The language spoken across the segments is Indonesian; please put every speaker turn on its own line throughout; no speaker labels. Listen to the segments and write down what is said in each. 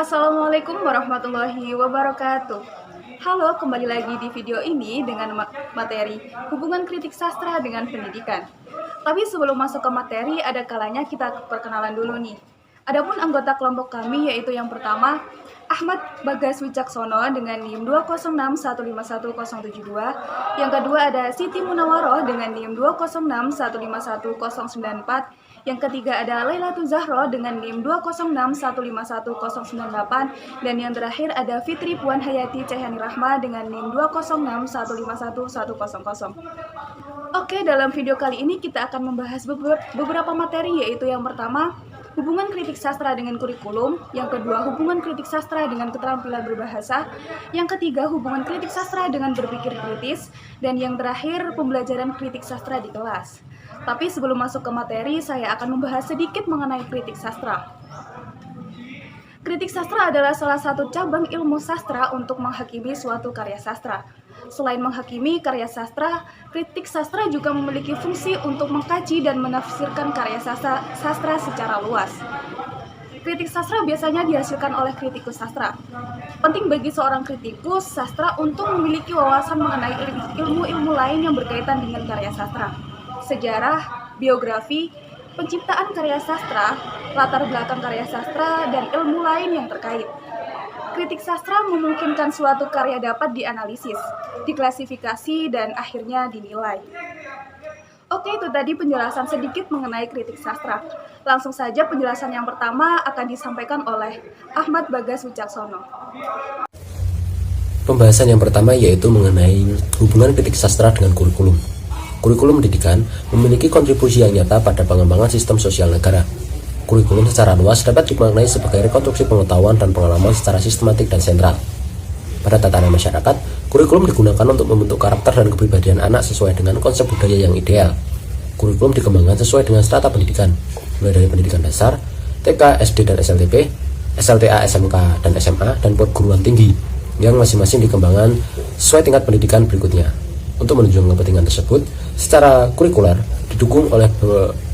Assalamualaikum warahmatullahi wabarakatuh. Halo, kembali lagi di video ini dengan materi hubungan kritik sastra dengan pendidikan. Tapi sebelum masuk ke materi, ada kalanya kita perkenalan dulu nih. Adapun anggota kelompok kami yaitu yang pertama Ahmad Bagas Wicaksono dengan NIM 206151072. Yang kedua ada Siti Munawaroh dengan NIM 206151094. Yang ketiga ada Lailatul Zahro dengan NIM 206151098. Dan yang terakhir ada Fitri Puan Hayati Cahyani Rahma dengan NIM 206151100. Oke, dalam video kali ini kita akan membahas beberapa materi, yaitu yang pertama hubungan kritik sastra dengan kurikulum, yang kedua hubungan kritik sastra dengan keterampilan berbahasa, yang ketiga hubungan kritik sastra dengan berpikir kritis, dan yang terakhir pembelajaran kritik sastra di kelas. Tapi sebelum masuk ke materi, saya akan membahas sedikit mengenai kritik sastra. Kritik sastra adalah salah satu cabang ilmu sastra untuk menghakimi suatu karya sastra. Selain menghakimi karya sastra, kritik sastra juga memiliki fungsi untuk mengkaji dan menafsirkan karya sastra secara luas. Kritik sastra biasanya dihasilkan oleh kritikus sastra. Penting bagi seorang kritikus sastra untuk memiliki wawasan mengenai ilmu-ilmu lain yang berkaitan dengan karya sastra. Sejarah, biografi, penciptaan karya sastra, latar belakang karya sastra, dan ilmu lain yang terkait. Kritik sastra memungkinkan suatu karya dapat dianalisis, diklasifikasi, dan akhirnya dinilai. Oke, itu tadi penjelasan sedikit mengenai kritik sastra. Langsung saja penjelasan yang pertama akan disampaikan oleh Ahmad Bagas Wicaksono.
Pembahasan yang pertama yaitu mengenai hubungan kritik sastra dengan kurikulum. Kurikulum pendidikan memiliki kontribusi yang nyata pada pengembangan sistem sosial negara. Kurikulum secara luas dapat dimaknai sebagai rekonstruksi pengetahuan dan pengalaman secara sistematik dan sentral. Pada tatanan masyarakat, kurikulum digunakan untuk membentuk karakter dan kepribadian anak sesuai dengan konsep budaya yang ideal. Kurikulum dikembangkan sesuai dengan strata pendidikan, mulai dari pendidikan dasar, TK, SD, dan SLTP, SLTA, SMK, dan SMA, dan perguruan tinggi, yang masing-masing dikembangkan sesuai tingkat pendidikan berikutnya. Untuk menunjukkan kepentingan tersebut, secara kurikuler didukung oleh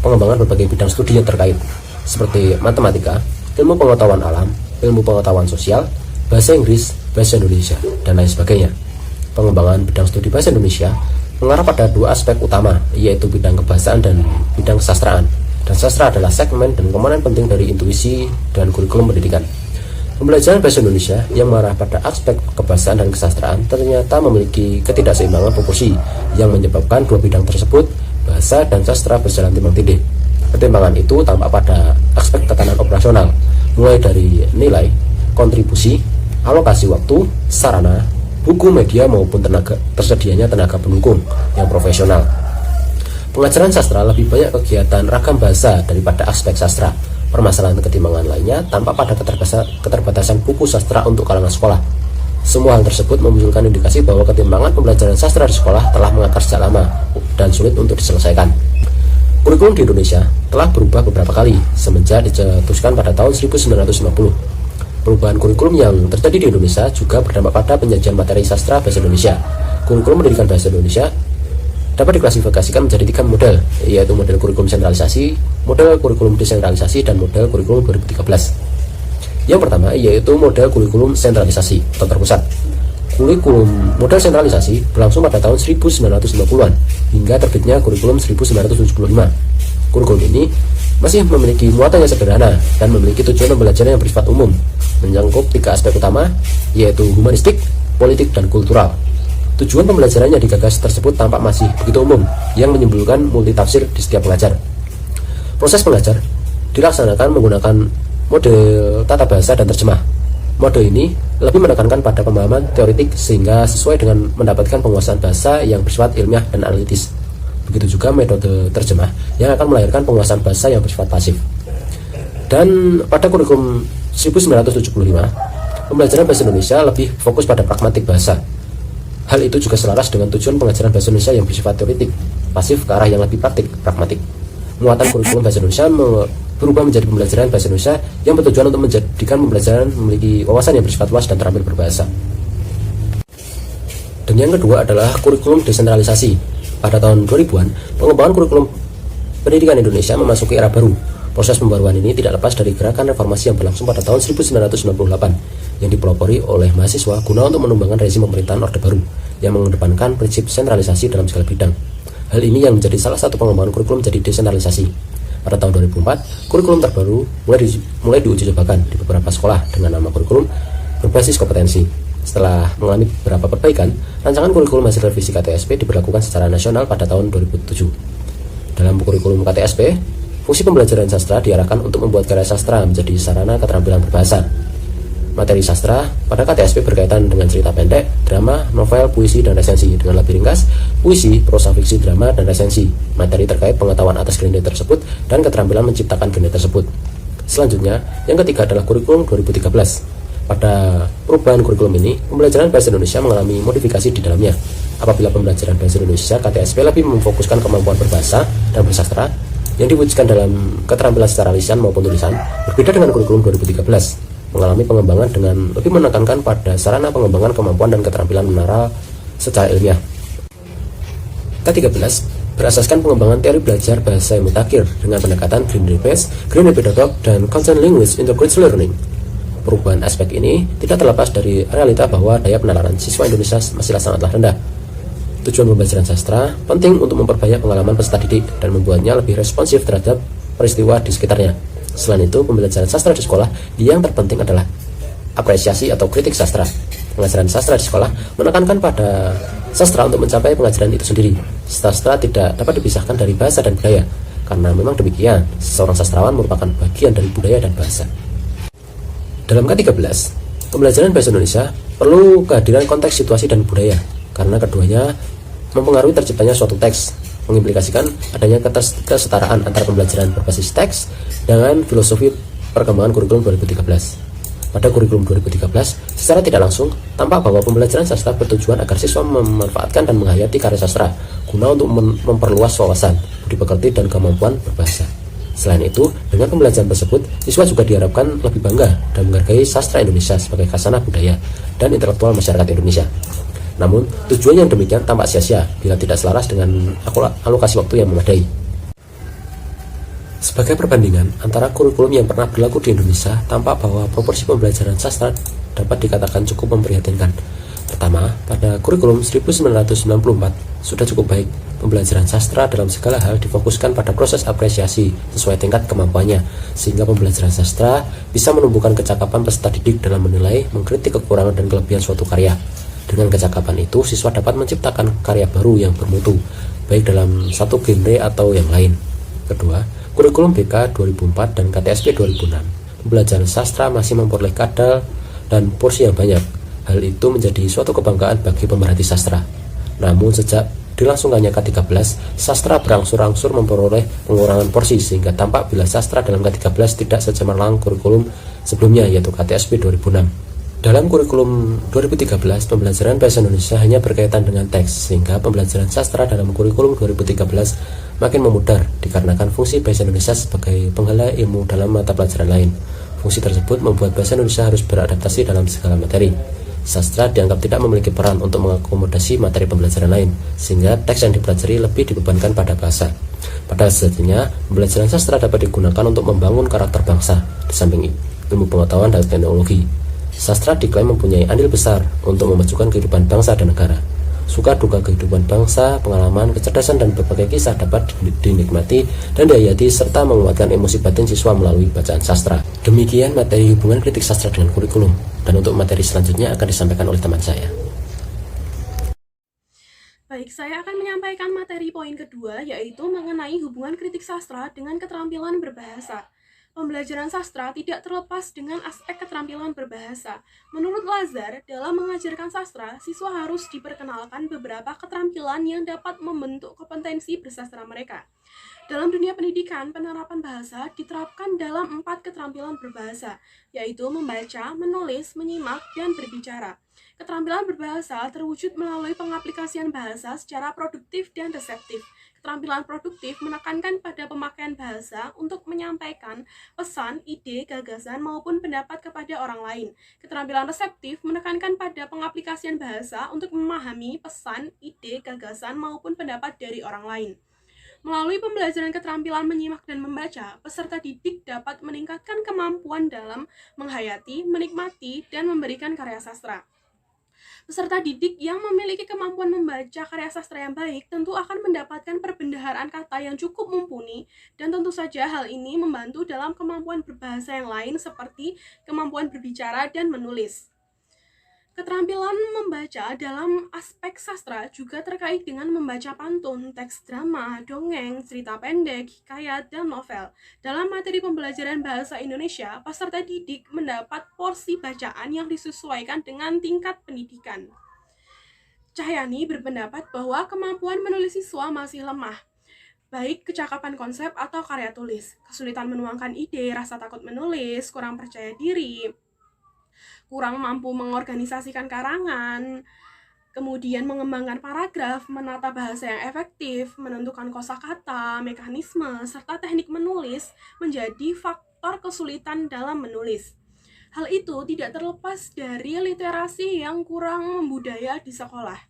pengembangan berbagai bidang studi yang terkait, seperti matematika, ilmu pengetahuan alam, ilmu pengetahuan sosial, bahasa Inggris, bahasa Indonesia, dan lain sebagainya. Pengembangan bidang studi bahasa Indonesia mengarah pada dua aspek utama, yaitu bidang kebahasaan dan bidang kesastraan. Dan sastra adalah segmen dan komponen penting dari intuisi dan kurikulum pendidikan. Pembelajaran bahasa Indonesia yang mengarah pada aspek kebahasaan dan kesastraan ternyata memiliki ketidakseimbangan proporsi yang menyebabkan dua bidang tersebut, bahasa dan sastra, berjalan timbang tindih. Ketimbangan itu tampak pada aspek tekanan operasional, mulai dari nilai, kontribusi, alokasi waktu, sarana, buku, media, maupun tersedianya tenaga pendukung yang profesional. Pengajaran sastra lebih banyak kegiatan ragam bahasa daripada aspek sastra. Permasalahan ketimbangan lainnya tampak pada keterbatasan buku sastra untuk kalangan sekolah. Semua hal tersebut memunculkan indikasi bahwa ketimbangan pembelajaran sastra di sekolah telah mengakar sejak lama dan sulit untuk diselesaikan. Kurikulum di Indonesia telah berubah beberapa kali semenjak dicetuskan pada tahun 1950. Perubahan kurikulum yang terjadi di Indonesia juga berdampak pada penyajian materi sastra bahasa Indonesia. Kurikulum pendidikan bahasa Indonesia dapat diklasifikasikan menjadi tiga model, yaitu model kurikulum sentralisasi, model kurikulum desentralisasi, dan model kurikulum 2013. Yang pertama yaitu model kurikulum sentralisasi atau terpusat. Kurikulum model sentralisasi berlangsung pada tahun 1950-an hingga terbitnya kurikulum 1975. Kurikulum ini masih memiliki muatan yang sederhana dan memiliki tujuan pembelajaran yang bersifat umum, menyangkut tiga aspek utama, yaitu humanistik, politik, dan kultural. Tujuan pembelajaran yang digagas tersebut tampak masih begitu umum, yang menimbulkan multitafsir di setiap pengajar. Proses pengajar dilaksanakan menggunakan model tata bahasa dan terjemah. Mode ini lebih menekankan pada pemahaman teoritik sehingga sesuai dengan mendapatkan penguasaan bahasa yang bersifat ilmiah dan analitis. Begitu juga metode terjemah yang akan melahirkan penguasaan bahasa yang bersifat pasif. Dan pada kurikulum 1975, pembelajaran bahasa Indonesia lebih fokus pada pragmatik bahasa. Hal itu juga selaras dengan tujuan pengajaran bahasa Indonesia yang bersifat teoritik, pasif ke arah yang lebih praktik, pragmatik. Muatan kurikulum bahasa Indonesia berubah menjadi pembelajaran bahasa Indonesia yang bertujuan untuk menjadikan pembelajaran memiliki wawasan yang bersifat luas dan terampil berbahasa. Dan yang kedua adalah kurikulum desentralisasi. Pada tahun 2000-an, pengembangan kurikulum pendidikan Indonesia memasuki era baru. Proses pembaruan ini tidak lepas dari gerakan reformasi yang berlangsung pada tahun 1998 yang dipelopori oleh mahasiswa guna untuk menumbangkan rezim pemerintahan Orde Baru yang mengedepankan prinsip sentralisasi dalam segala bidang. Hal ini yang menjadi salah satu pengembangan kurikulum menjadi desentralisasi. Pada tahun 2004, kurikulum terbaru mulai diuji cobakan di beberapa sekolah dengan nama kurikulum berbasis kompetensi. Setelah mengalami beberapa perbaikan, rancangan kurikulum hasil revisi KTSP diberlakukan secara nasional pada tahun 2007. Dalam kurikulum KTSP, fungsi pembelajaran sastra diarahkan untuk membuat karya sastra menjadi sarana keterampilan berbahasa. Materi sastra pada KTSP berkaitan dengan cerita pendek, drama, novel, puisi, dan resensi. Dengan lebih ringkas, puisi, prosa fiksi, drama, dan resensi. Materi terkait pengetahuan atas genre tersebut dan keterampilan menciptakan genre tersebut. Selanjutnya, yang ketiga adalah kurikulum 2013. Pada perubahan kurikulum ini, pembelajaran bahasa Indonesia mengalami modifikasi di dalamnya. Apabila pembelajaran bahasa Indonesia, KTSP lebih memfokuskan kemampuan berbahasa dan bersastra yang diwujudkan dalam keterampilan secara lisan maupun tulisan, berbeda dengan kurikulum 2013, mengalami pengembangan dengan lebih menekankan pada sarana pengembangan kemampuan dan keterampilan menara secara ilmiah. K13 berasaskan pengembangan teori belajar bahasa yang mutakhir dengan pendekatan Greener-based, Greener Pedagog, dan Constant Language Integrated Learning. Perubahan aspek ini tidak terlepas dari realita bahwa daya penalaran siswa Indonesia masihlah sangatlah rendah. Tujuan pembelajaran sastra penting untuk memperbanyak pengalaman peserta didik dan membuatnya lebih responsif terhadap peristiwa di sekitarnya. Selain itu, pembelajaran sastra di sekolah yang terpenting adalah apresiasi atau kritik sastra. Pengajaran sastra di sekolah menekankan pada sastra untuk mencapai pengajaran itu sendiri. Sastra tidak dapat dipisahkan dari bahasa dan budaya, karena memang demikian, seorang sastrawan merupakan bagian dari budaya dan bahasa. Dalam K13, pembelajaran bahasa Indonesia perlu kehadiran konteks, situasi, dan budaya, karena keduanya mempengaruhi terciptanya suatu teks, mengimplikasikan adanya kesetaraan antara pembelajaran berbasis teks dengan filosofi perkembangan kurikulum 2013. Pada kurikulum 2013, secara tidak langsung, tampak bahwa pembelajaran sastra bertujuan agar siswa memanfaatkan dan menghayati karya sastra, guna untuk memperluas wawasan, budi pekerti, dan kemampuan berbahasa. Selain itu, dengan pembelajaran tersebut, siswa juga diharapkan lebih bangga dan menghargai sastra Indonesia sebagai khasanah budaya dan intelektual masyarakat Indonesia. Namun, tujuan yang demikian tampak sia-sia bila tidak selaras dengan alokasi waktu yang memadai. Sebagai perbandingan antara kurikulum yang pernah berlaku di Indonesia, tampak bahwa proporsi pembelajaran sastra dapat dikatakan cukup memprihatinkan. Pertama, pada kurikulum 1994 sudah cukup baik. Pembelajaran sastra dalam segala hal difokuskan pada proses apresiasi sesuai tingkat kemampuannya, sehingga pembelajaran sastra bisa menumbuhkan kecakapan peserta didik dalam menilai, mengkritik kekurangan dan kelebihan suatu karya. Dengan kecakapan itu, siswa dapat menciptakan karya baru yang bermutu, baik dalam satu genre atau yang lain. Kedua, kurikulum BK 2004 dan KTSP 2006, pembelajaran sastra masih memperoleh kadar dan porsi yang banyak. Hal itu menjadi suatu kebanggaan bagi pemerhati sastra. Namun sejak dilangsungkannya K13, sastra berangsur-angsur memperoleh pengurangan porsi, sehingga tampak bila sastra dalam K13 tidak secemerlang kurikulum sebelumnya, yaitu KTSP 2006. Dalam kurikulum 2013, pembelajaran bahasa Indonesia hanya berkaitan dengan teks, sehingga pembelajaran sastra dalam kurikulum 2013 makin memudar dikarenakan fungsi bahasa Indonesia sebagai penghala ilmu dalam mata pelajaran lain. Fungsi tersebut membuat bahasa Indonesia harus beradaptasi dalam segala materi. Sastra dianggap tidak memiliki peran untuk mengakomodasi materi pembelajaran lain, sehingga teks yang dipelajari lebih dibebankan pada bahasa. Pada sejatinya, pembelajaran sastra dapat digunakan untuk membangun karakter bangsa, di samping ilmu pengetahuan dan teknologi. Sastra diklaim mempunyai andil besar untuk memajukan kehidupan bangsa dan negara. Suka duka kehidupan bangsa, pengalaman, kecerdasan, dan berbagai kisah dapat dinikmati dan dihayati serta menguatkan emosi batin siswa melalui bacaan sastra. Demikian materi hubungan kritik sastra dengan kurikulum, dan untuk materi selanjutnya akan disampaikan oleh teman saya.
Baik, saya akan menyampaikan materi poin kedua, yaitu mengenai hubungan kritik sastra dengan keterampilan berbahasa. Pembelajaran sastra tidak terlepas dengan aspek keterampilan berbahasa. Menurut Lazar, dalam mengajarkan sastra, siswa harus diperkenalkan beberapa keterampilan yang dapat membentuk kompetensi bersastra mereka. Dalam dunia pendidikan, penerapan bahasa diterapkan dalam 4 keterampilan berbahasa, yaitu membaca, menulis, menyimak, dan berbicara. Keterampilan berbahasa terwujud melalui pengaplikasian bahasa secara produktif dan reseptif. Keterampilan produktif menekankan pada pemakaian bahasa untuk menyampaikan pesan, ide, gagasan, maupun pendapat kepada orang lain. Keterampilan reseptif menekankan pada pengaplikasian bahasa untuk memahami pesan, ide, gagasan, maupun pendapat dari orang lain. Melalui pembelajaran keterampilan menyimak dan membaca, peserta didik dapat meningkatkan kemampuan dalam menghayati, menikmati, dan memberikan karya sastra. Peserta didik yang memiliki kemampuan membaca karya sastra yang baik tentu akan mendapatkan perbendaharaan kata yang cukup mumpuni, dan tentu saja hal ini membantu dalam kemampuan berbahasa yang lain seperti kemampuan berbicara dan menulis. Keterampilan membaca dalam aspek sastra juga terkait dengan membaca pantun, teks drama, dongeng, cerita pendek, hikayat, dan novel. Dalam materi pembelajaran bahasa Indonesia, peserta didik mendapat porsi bacaan yang disesuaikan dengan tingkat pendidikan. Cahyani berpendapat bahwa kemampuan menulis siswa masih lemah, baik kecakapan konsep atau karya tulis, kesulitan menuangkan ide, rasa takut menulis, kurang percaya diri, kurang mampu mengorganisasikan karangan, kemudian mengembangkan paragraf, menata bahasa yang efektif, menentukan kosakata, mekanisme, serta teknik menulis menjadi faktor kesulitan dalam menulis. Hal itu tidak terlepas dari literasi yang kurang membudaya di sekolah.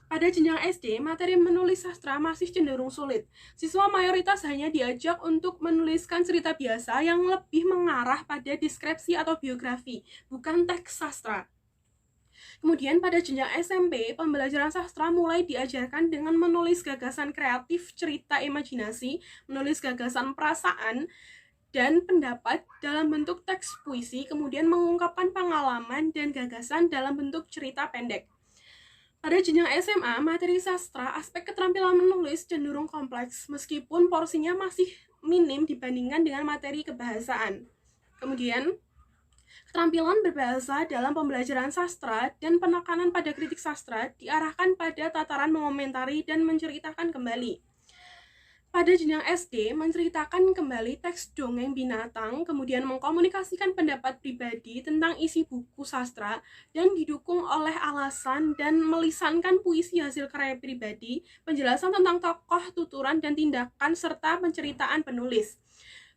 Pada jenjang SD, materi menulis sastra masih cenderung sulit. Siswa mayoritas hanya diajak untuk menuliskan cerita biasa yang lebih mengarah pada deskripsi atau biografi, bukan teks sastra. Kemudian pada jenjang SMP, pembelajaran sastra mulai diajarkan dengan menulis gagasan kreatif, cerita imajinasi, menulis gagasan perasaan, dan pendapat dalam bentuk teks puisi, kemudian mengungkapkan pengalaman dan gagasan dalam bentuk cerita pendek. Pada jenjang SMA, materi sastra, aspek keterampilan menulis cenderung kompleks, meskipun porsinya masih minim dibandingkan dengan materi kebahasaan. Kemudian, keterampilan berbahasa dalam pembelajaran sastra dan penekanan pada kritik sastra diarahkan pada tataran mengomentari dan menceritakan kembali. Pada jenjang SD, menceritakan kembali teks dongeng binatang, kemudian mengkomunikasikan pendapat pribadi tentang isi buku sastra, dan didukung oleh alasan dan melisankan puisi hasil karya pribadi, penjelasan tentang tokoh, tuturan, dan tindakan, serta penceritaan penulis.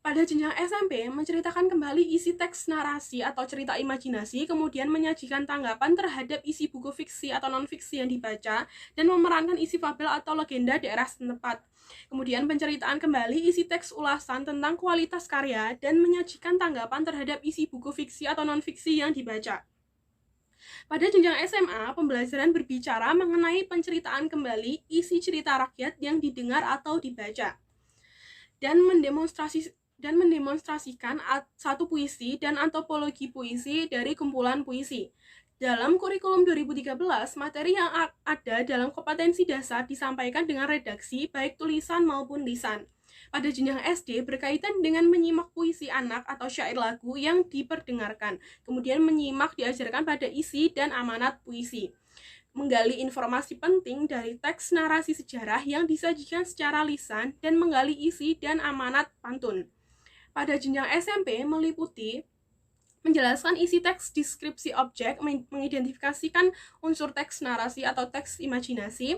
Pada jenjang SMP, menceritakan kembali isi teks narasi atau cerita imajinasi, kemudian menyajikan tanggapan terhadap isi buku fiksi atau non-fiksi yang dibaca, dan memerankan isi fabel atau legenda daerah setempat. Kemudian penceritaan kembali isi teks ulasan tentang kualitas karya, dan menyajikan tanggapan terhadap isi buku fiksi atau non-fiksi yang dibaca. Pada jenjang SMA, pembelajaran berbicara mengenai penceritaan kembali isi cerita rakyat yang didengar atau dibaca, dan mendemonstrasikan satu puisi dan antropologi puisi dari kumpulan puisi. Dalam kurikulum 2013, materi yang ada dalam kompetensi dasar disampaikan dengan redaksi baik tulisan maupun lisan. Pada jenjang SD berkaitan dengan menyimak puisi anak atau syair lagu yang diperdengarkan. Kemudian menyimak diajarkan pada isi dan amanat puisi. Menggali informasi penting dari teks narasi sejarah yang disajikan secara lisan dan menggali isi dan amanat pantun. Pada jenjang SMP meliputi menjelaskan isi teks deskripsi objek, mengidentifikasikan unsur teks narasi atau teks imajinasi,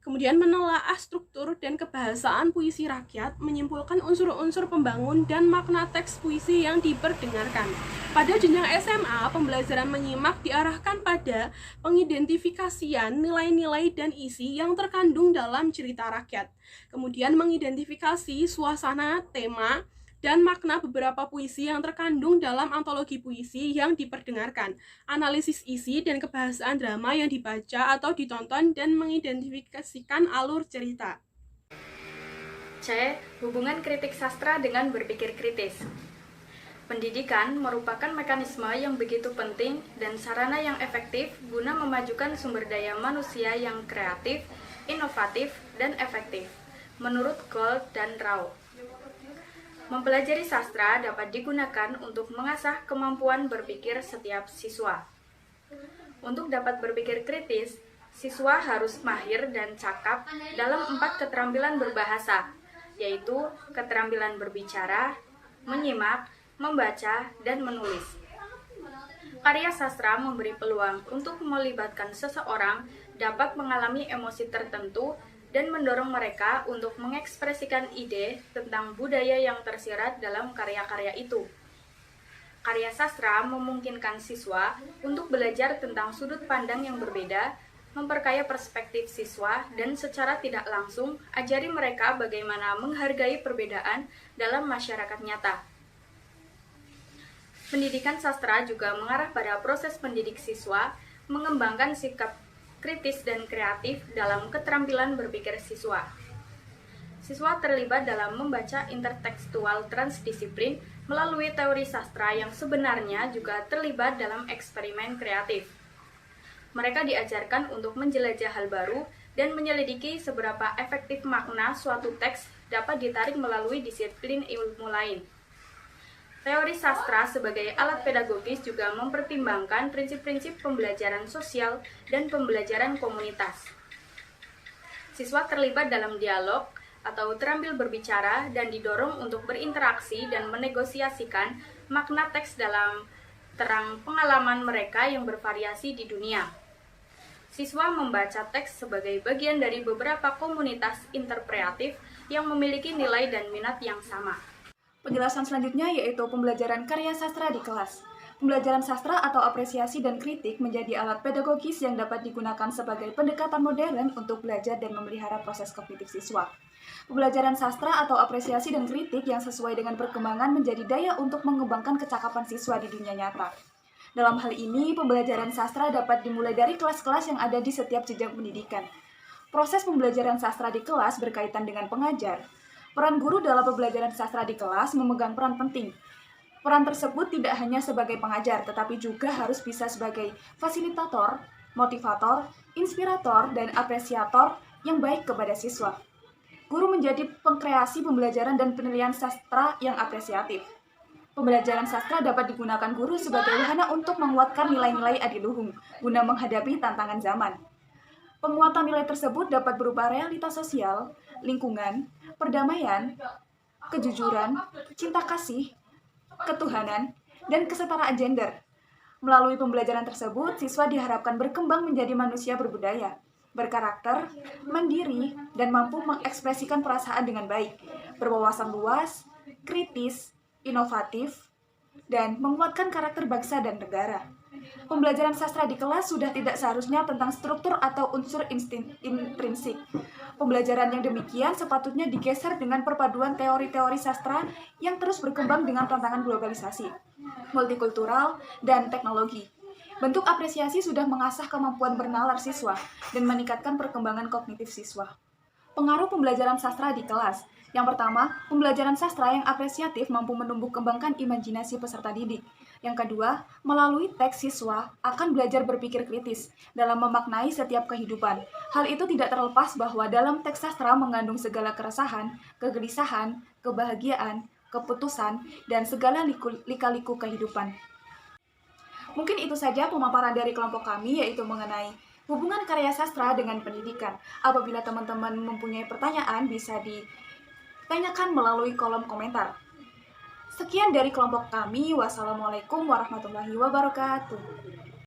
kemudian menelaah struktur dan kebahasaan puisi rakyat, menyimpulkan unsur-unsur pembangun dan makna teks puisi yang diperdengarkan. Pada jenjang SMA, pembelajaran menyimak diarahkan pada pengidentifikasian nilai-nilai dan isi yang terkandung dalam cerita rakyat, kemudian mengidentifikasi suasana, tema, dan makna beberapa puisi yang terkandung dalam antologi puisi yang diperdengarkan, analisis isi dan kebahasaan drama yang dibaca atau ditonton, dan mengidentifikasikan alur cerita.
C. Hubungan kritik sastra dengan berpikir kritis. Pendidikan merupakan mekanisme yang begitu penting dan sarana yang efektif guna memajukan sumber daya manusia yang kreatif, inovatif, dan efektif, menurut Gold dan Rau. Mempelajari sastra dapat digunakan untuk mengasah kemampuan berpikir setiap siswa. Untuk dapat berpikir kritis, siswa harus mahir dan cakap dalam 4 keterampilan berbahasa, yaitu keterampilan berbicara, menyimak, membaca, dan menulis. Karya sastra memberi peluang untuk melibatkan seseorang dapat mengalami emosi tertentu dan mendorong mereka untuk mengekspresikan ide tentang budaya yang tersirat dalam karya-karya itu. Karya sastra memungkinkan siswa untuk belajar tentang sudut pandang yang berbeda, memperkaya perspektif siswa, dan secara tidak langsung ajari mereka bagaimana menghargai perbedaan dalam masyarakat nyata. Pendidikan sastra juga mengarah pada proses pendidik siswa, mengembangkan sikap kritis dan kreatif dalam keterampilan berpikir siswa. Siswa terlibat dalam membaca intertekstual transdisiplin melalui teori sastra yang sebenarnya juga terlibat dalam eksperimen kreatif. Mereka diajarkan untuk menjelajah hal baru dan menyelidiki seberapa efektif makna suatu teks dapat ditarik melalui disiplin ilmu lain. Teori sastra sebagai alat pedagogis juga mempertimbangkan prinsip-prinsip pembelajaran sosial dan pembelajaran komunitas. Siswa terlibat dalam dialog atau terampil berbicara dan didorong untuk berinteraksi dan menegosiasikan makna teks dalam terang pengalaman mereka yang bervariasi di dunia. Siswa membaca teks sebagai bagian dari beberapa komunitas interpretatif yang memiliki nilai dan minat yang sama.
Penjelasan selanjutnya yaitu pembelajaran karya sastra di kelas. Pembelajaran sastra atau apresiasi dan kritik menjadi alat pedagogis yang dapat digunakan sebagai pendekatan modern untuk belajar dan memelihara proses kognitif siswa. Pembelajaran sastra atau apresiasi dan kritik yang sesuai dengan perkembangan menjadi daya untuk mengembangkan kecakapan siswa di dunia nyata. Dalam hal ini, pembelajaran sastra dapat dimulai dari kelas-kelas yang ada di setiap jenjang pendidikan. Proses pembelajaran sastra di kelas berkaitan dengan pengajar. Peran guru dalam pembelajaran sastra di kelas memegang peran penting. Peran tersebut tidak hanya sebagai pengajar, tetapi juga harus bisa sebagai fasilitator, motivator, inspirator, dan apresiator yang baik kepada siswa. Guru menjadi pengkreasi pembelajaran dan penilaian sastra yang apresiatif. Pembelajaran sastra dapat digunakan guru sebagai wahana untuk menguatkan nilai-nilai adiluhung guna menghadapi tantangan zaman. Penguatan nilai tersebut dapat berupa realitas sosial, lingkungan, perdamaian, kejujuran, cinta kasih, ketuhanan, dan kesetaraan gender. Melalui pembelajaran tersebut, siswa diharapkan berkembang menjadi manusia berbudaya, berkarakter, mandiri, dan mampu mengekspresikan perasaan dengan baik, berwawasan luas, kritis, inovatif, dan menguatkan karakter bangsa dan negara. Pembelajaran sastra di kelas sudah tidak seharusnya tentang struktur atau unsur intrinsik. Pembelajaran yang demikian sepatutnya digeser dengan perpaduan teori-teori sastra yang terus berkembang dengan tantangan globalisasi, multikultural, dan teknologi. Bentuk apresiasi sudah mengasah kemampuan bernalar siswa dan meningkatkan perkembangan kognitif siswa. Pengaruh pembelajaran sastra di kelas. Yang pertama, pembelajaran sastra yang apresiatif mampu menumbuh kembangkan imajinasi peserta didik. Yang kedua, melalui teks siswa akan belajar berpikir kritis dalam memaknai setiap kehidupan. Hal itu tidak terlepas bahwa dalam teks sastra mengandung segala keresahan, kegelisahan, kebahagiaan, keputusan, dan segala lika-liku kehidupan. Mungkin itu saja pemaparan dari kelompok kami, yaitu mengenai hubungan karya sastra dengan pendidikan. Apabila teman-teman mempunyai pertanyaan, bisa ditanyakan melalui kolom komentar. Sekian dari kelompok kami. Wassalamualaikum warahmatullahi wabarakatuh.